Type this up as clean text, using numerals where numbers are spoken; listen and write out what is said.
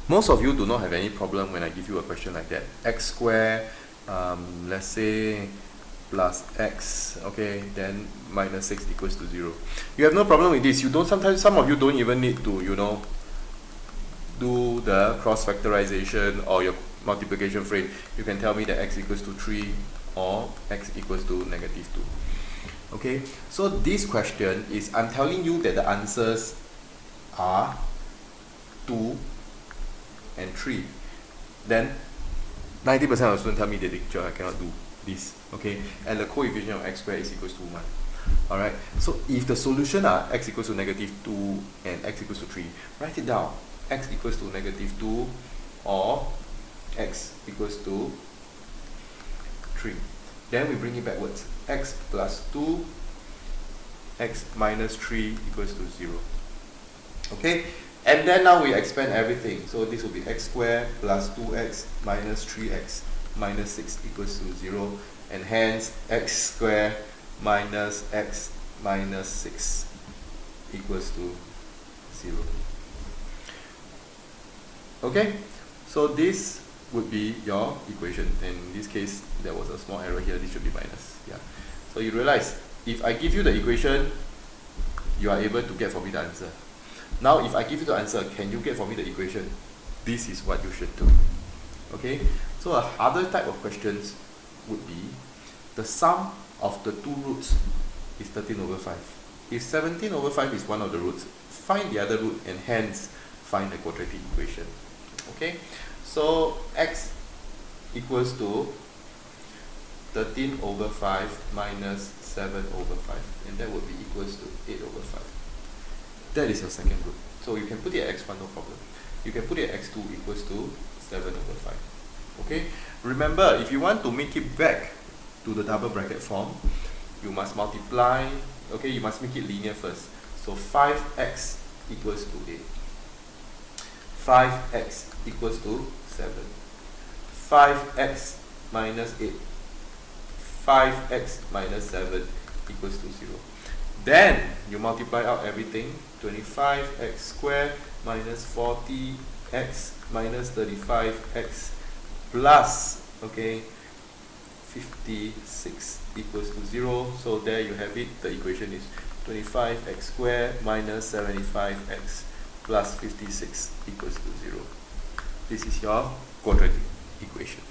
Most of you do not have any problem when I give you a question like that. X squared, let's say plus x, okay, then minus 6 equals to 0. You have no problem with this. You don't, sometimes some of you don't even need to, you know, do the cross factorization or your multiplication frame. You can tell me that x equals to 3 or x equals to negative 2. Okay, so this question is, I'm telling you that the answers are 2 and 3. Then 90% of the students tell me that I cannot do this. Okay, and the coefficient of x squared is equals to 1. Alright, so if the solution are x equals to negative 2 and x equals to 3, write it down. X equals to negative 2 or x equals to 3. Then we bring it backwards. X plus 2, x minus 3 equals to 0. Okay, and then now we expand everything. So this will be x squared plus 2x minus 3x minus 6 equals to 0. And hence x squared minus x minus 6 equals to 0. Okay, so this would be your equation. And in this case, there was a small error here. This should be minus. Yeah. So you realize, if I give you the equation, you are able to get for me the answer. Now, if I give you the answer, can you get for me the equation? This is what you should do. Okay, so a harder type of questions would be, the sum of the two roots is 13 over 5. If 17 over 5 is one of the roots, find the other root and hence find the quadratic equation. Okay, so x equals to 13 over 5 minus 7 over 5, and that would be equals to 8 over 5. That is your second root. So you can put it at x1, no problem. You can put it at x2 equals to 7 over 5. Okay, remember, if you want to make it back to the double bracket form, you must multiply. Okay, you must make it linear first. So 5x equals to 8. 5x equals to 7. 5x minus 8. 5x minus 7 equals to 0. Then you multiply out everything. 25x squared minus 40x minus 35x plus, okay, 56 equals to 0. So there you have it. The equation is 25x squared minus 75x plus 56 equals to 0. This is your quadratic equation.